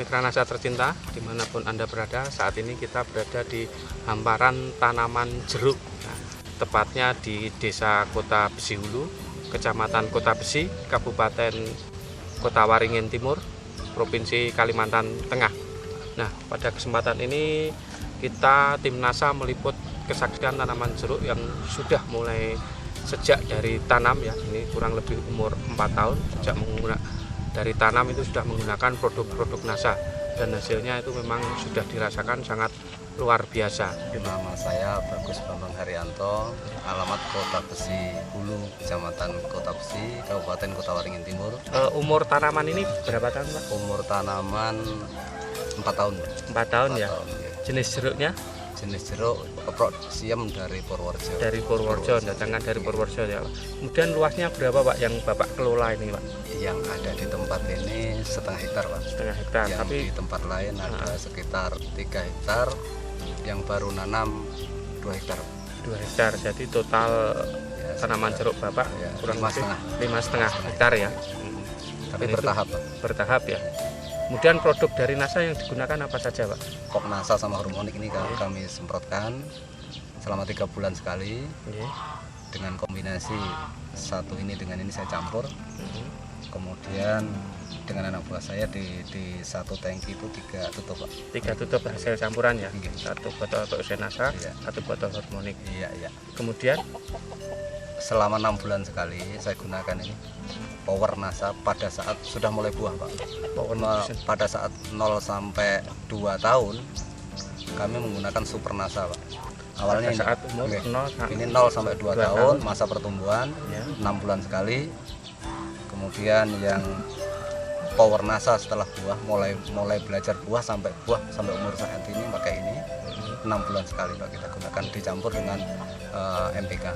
Mitra Nasa tercinta, dimanapun Anda berada, saat ini kita berada di hamparan tanaman jeruk. Nah, tepatnya di Desa Kota Besi Hulu, Kecamatan Kota Besi, Kabupaten Kota Waringin Timur, Provinsi Kalimantan Tengah. Nah, pada kesempatan ini kita tim NASA meliput kesaksian tanaman jeruk yang sudah mulai sejak dari tanam ya, ini kurang lebih umur 4 tahun sejak menggunakan dari tanam itu sudah menggunakan produk-produk NASA, dan hasilnya itu memang sudah dirasakan sangat luar biasa. Nama saya Bagus Bambang Haryanto, alamat Kota Besi Hulu, Kecamatan Kota Besi, Kabupaten Kota Waringin Timur. Umur tanaman ini berapa tahun, Pak? Umur tanaman 4 tahun. 4 tahun ya. Tahun, ya. Jenis jeruknya? Jenis jeruk keprok siem dari Purworejo. Dari Purworejo, datangkan dari Purworejo ya, Pak. Kemudian luasnya berapa, Pak, yang Bapak kelola ini, Pak? Yang ada di tempat ini setengah hektar, Pak. Setengah hektar. Yang Tapi di tempat lain ada sekitar 3 hektar, yang baru nanam 2 hektar. 2 hektar. Jadi total Ya, tanaman jeruk Bapak ya, kurang 5,5 hektar ya. Tapi Dan itu bertahap, Pak. bertahap ya. Kemudian produk dari NASA yang digunakan apa saja, Pak? Kok NASA sama hormonik ini kami semprotkan selama 3 bulan sekali, Oke. dengan kombinasi satu ini dengan ini saya campur. Kemudian dengan anak buah saya di satu tangki itu 3 tutup, Pak. 3 tutup hasil campuran ya. Iya. 1 botol NASA, Iya. 1 botol hormonik. Iya, iya. Kemudian Selama 6 bulan sekali saya gunakan ini Power NASA pada saat sudah mulai buah, Pak. Pada saat 0 sampai 2 tahun kami menggunakan Super NASA, Pak. Awalnya pada saat umur Oke. 0 Ini 0 sampai 2 tahun masa pertumbuhan, ya. 6 bulan sekali. Kemudian yang Power NASA setelah buah mulai belajar buah sampai umur saat ini pakai ini 6 bulan sekali, Pak, kita gunakan dicampur dengan MPK.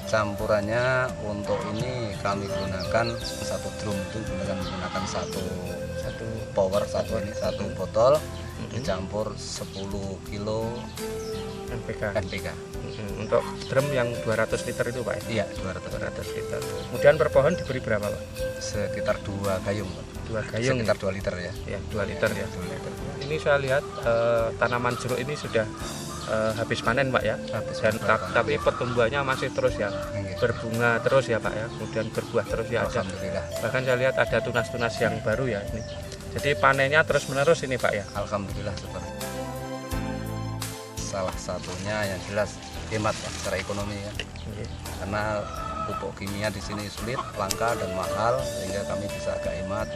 Campurannya untuk ini kami gunakan 1 drum itu menggunakan satu power, satu botol dicampur 10 kilo NPK. Untuk drum yang 200 liter itu, Pak ya? Iya, 200 liter. Kemudian per pohon diberi berapa, Pak? sekitar 2 gayung, Pak. 2 gayung. Sekitar 2 liter ya. Ya, 2 liter ya. 2 liter. Ini saya lihat tanaman jeruk ini sudah habis panen, Pak ya. Habis Dan panen. tapi pertumbuhannya masih terus ya. Iya. Berbunga terus ya, Pak ya. Kemudian berbuah terus ya ada. Alhamdulillah. Bahkan saya lihat ada tunas-tunas yang baru ya ini. Jadi panennya terus-menerus ini, Pak ya. Alhamdulillah seperti itu. Salah satunya yang jelas hemat, Pak, secara ekonomi ya. Oke. Karena pupuk kimia di sini sulit, langka dan mahal, sehingga kami bisa agak hemat.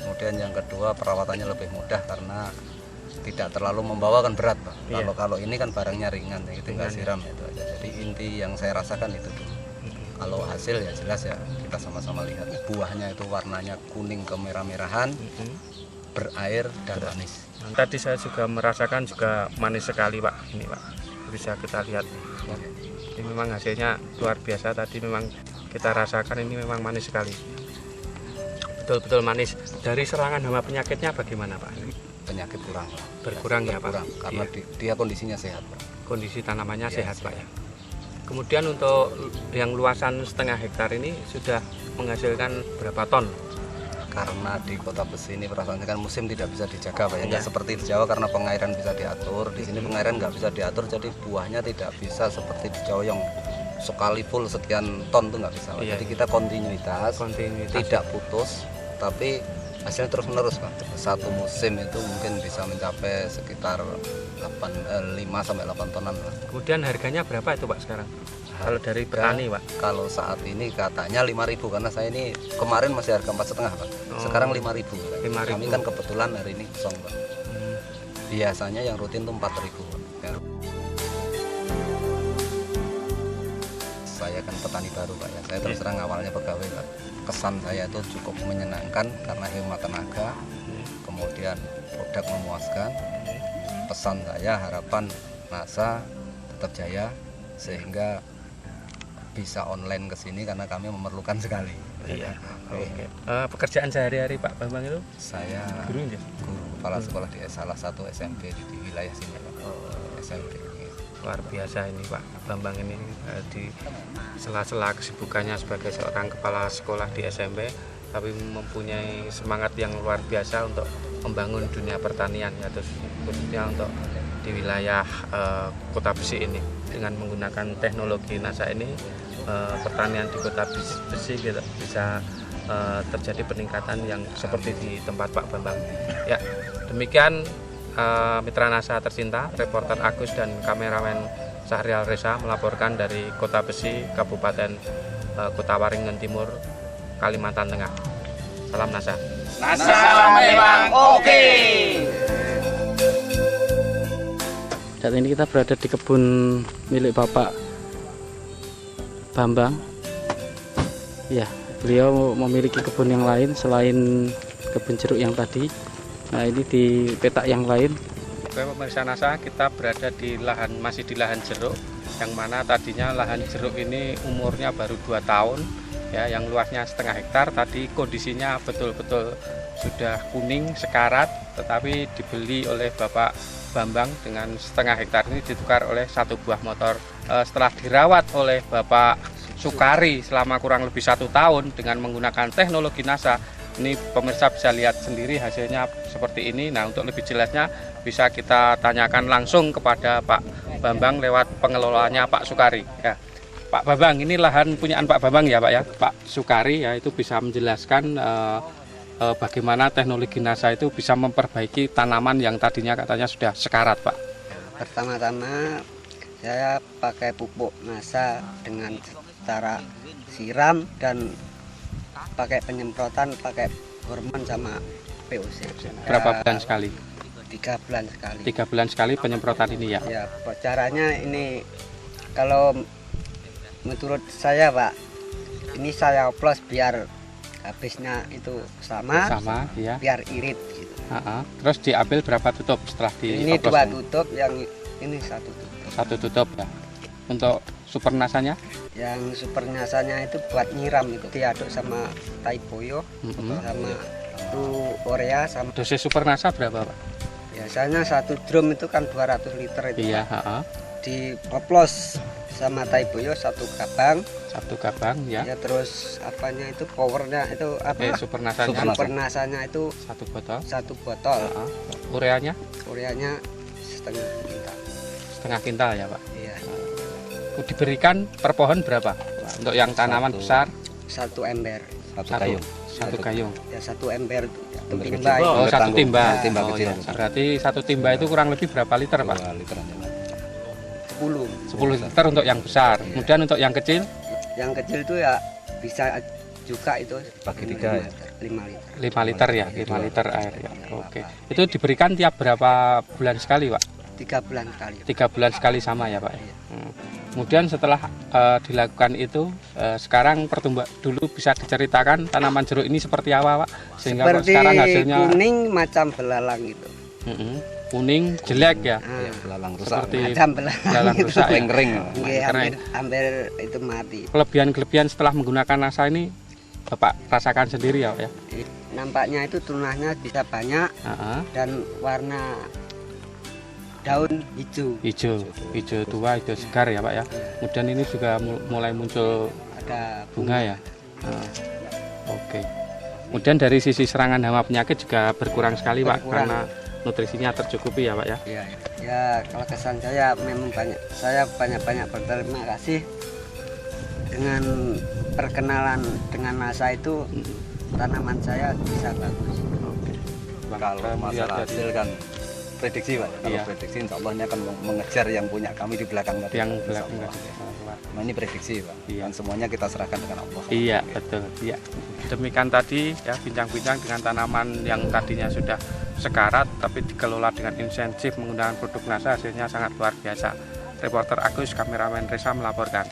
Kemudian yang kedua, perawatannya lebih mudah karena tidak terlalu membawa kan berat, Pak. Iya. Kalau ini kan barangnya ringan, ya, tinggal Ringan, ya. siram itu aja. Jadi inti yang saya rasakan itu dulu. Kalau hasil ya jelas ya kita sama-sama lihat. Buahnya itu warnanya kuning kemerah-merahan, berair dan manis. Tadi saya juga merasakan juga manis sekali, Pak. Ini, Pak. Bisa kita lihat. Ini memang hasilnya luar biasa. Tadi memang kita rasakan ini memang manis sekali. Betul-betul manis. Dari serangan hama penyakitnya bagaimana, Pak? Penyakit kurang, Pak. Berkurang ya, Pak? Berkurang, karena Iya. dia kondisinya sehat, Pak. Kondisi tanamannya Iya, sehat, Pak ya. Kemudian untuk yang luasan setengah hektar ini sudah menghasilkan berapa ton? Karena di Kota Besi ini perasaannya kan musim tidak bisa dijaga, Pak ya. Nggak Iya. seperti di Jawa karena pengairan bisa diatur. Di sini pengairan nggak bisa diatur, jadi buahnya tidak bisa seperti di Jawa yang sekali full sekian ton tuh nggak bisa, Pak. Iya, Jadi iya. kita kontinuitas, Kontinuitas. tidak putus, tapi hasilnya terus menerus, Pak. Satu musim itu mungkin bisa mencapai sekitar 5 sampai 8 tonan, Pak. Kemudian harganya berapa itu, Pak, sekarang? Kalau dari petani, Pak? Kalau saat ini katanya 5.000 karena saya ini kemarin masih harga 4,5, Pak. Sekarang 5.000. 5.000. Kami kan kebetulan hari ini kosong, Pak. Biasanya yang rutin tuh 4.000, Pak. Ya. Saya kan petani baru, Pak ya. Saya terus terang awalnya pegawai, Pak. Kesan saya itu cukup menyenangkan karena hemat tenaga, kemudian produk memuaskan. Pesan saya, harapan NASA tetap jaya sehingga bisa online ke sini karena kami memerlukan sekali. Iya. Oke. Pekerjaan sehari-hari Pak Bambang itu Saya guru ya? guru kepala sekolah di salah satu SMP di wilayah sini, Pak. SMP. Luar biasa ini Pak Bambang ini di sela-sela kesibukannya sebagai seorang kepala sekolah di SMP tapi mempunyai semangat yang luar biasa untuk membangun dunia pertanian ya, terus khususnya untuk di wilayah Kota Besi ini. Dengan menggunakan teknologi NASA ini, pertanian di Kota Besi bisa terjadi peningkatan yang seperti di tempat Pak Bambang. Ya, demikian mitra NASA tercinta, reporter Agus dan kameramen Syahrial Reza melaporkan dari Kota Besi, Kabupaten Kota Waringin Timur, Kalimantan Tengah. Salam NASA. NASA memang oke. Saat ini kita berada di kebun milik Bapak Bambang. Ya, beliau memiliki kebun yang lain selain kebun jeruk yang tadi. Nah, ini di petak yang lain. Oke, pemirsa NASA, kita berada di masih di lahan jeruk, yang mana tadinya lahan jeruk ini umurnya baru 2 tahun, ya, yang luasnya setengah hektar. Tadi kondisinya betul-betul sudah kuning sekarat, tetapi dibeli oleh Bapak Bambang dengan setengah hektar ini ditukar oleh 1 buah motor. Setelah dirawat oleh Bapak Sukari selama kurang lebih 1 tahun dengan menggunakan teknologi NASA, ini pemirsa bisa lihat sendiri hasilnya seperti ini. Nah, untuk lebih jelasnya bisa kita tanyakan langsung kepada Pak Bambang lewat pengelolanya Pak Sukari. Ya, Pak Bambang, ini lahan punyaan Pak Bambang ya Pak ya, Pak Sukari ya, itu bisa menjelaskan bagaimana teknologi NASA itu bisa memperbaiki tanaman yang tadinya katanya sudah sekarat, Pak. Pertama-tama saya pakai pupuk NASA dengan cara siram dan pakai penyemprotan, pakai hormon sama POC. Berapa bulan sekali? 3 bulan sekali. 3 bulan sekali penyemprotan ini ya? Ya, caranya ini kalau menurut saya Pak, ini saya oplos biar habisnya itu sama ya. Biar irit gitu. Terus diambil berapa tutup setelah ini 2 tutup, yang ini 1 tutup. 1 tutup ya. Untuk super nasanya? Yang super nasanya itu buat nyiram, itu diaduk sama Taiboyo, sama itu Korea sama. Dosis super nasa berapa Pak? Biasanya 1 drum itu kan 200 liter itu. Iya. Dioplos sama Taiboyo 1 gabang. 1 gabang ya. Ya, terus apanya itu powernya itu apa? Super nasanya. Super nasanya itu 1 botol. 1 botol. Ureanya? Ureanya setengah kintal. Setengah kintal ya Pak. Iya. Diberikan per pohon berapa? Untuk yang tanaman besar? 1 ember. 1 gayung. 1 gayung. Ya, 1 ember itu. Ember timba. kecil. Oh, 1 timba. Timba Oh, kecil. ya. Berarti 1 timba itu kurang lebih berapa liter Pak? 2 liter. 10. 10 liter untuk yang besar. Kemudian untuk yang kecil? Yang kecil itu ya bisa juga itu Bagi 3 ya? 5 liter. 5 liter ya, 5 liter air ya. Oke. Itu diberikan tiap berapa bulan sekali Pak? 3 bulan sekali. 3 bulan sekali sama ya Pak? Kemudian setelah dilakukan itu, sekarang dulu bisa diceritakan tanaman jeruk ini seperti apa Pak? Sehingga Seperti sekarang hasilnya kuning macam belalang gitu. kuning jelek ya, Ya, belalang rusak. seperti Macam belalang belalang gitu. rusak ya. Kering. Nggih, Kering. hampir itu mati. Kelebihan-kelebihan setelah menggunakan NASA ini Bapak rasakan sendiri ya Pak ya? Nampaknya itu tunahnya bisa banyak dan warna daun hijau. Hijau tua, hijau segar ya Pak ya. Kemudian ini juga mulai muncul Ada bunga ya. Oke. Kemudian dari sisi serangan hama penyakit juga berkurang sekali Pak, Berkurang. karena nutrisinya tercukupi ya Pak ya. Iya, ya kalau kesan saya memang saya banyak berterima kasih dengan perkenalan dengan NASA itu, tanaman saya bisa bagus. Oke. Kalau masalah hasil kan prediksi Pak. Kalau Iya. prediksi insya Allah ini akan mengejar yang punya kami di belakang tadi. Yang Insya belakang Allah. Nah, ini prediksi Pak. Iya. Dan semuanya kita serahkan dengan Allah. Iya betul. Iya. Demikian tadi ya bincang-bincang dengan tanaman yang tadinya sudah sekarat tapi dikelola dengan insentif menggunakan produk NASA, hasilnya sangat luar biasa. Reporter Agus, kameramen Reza melaporkan.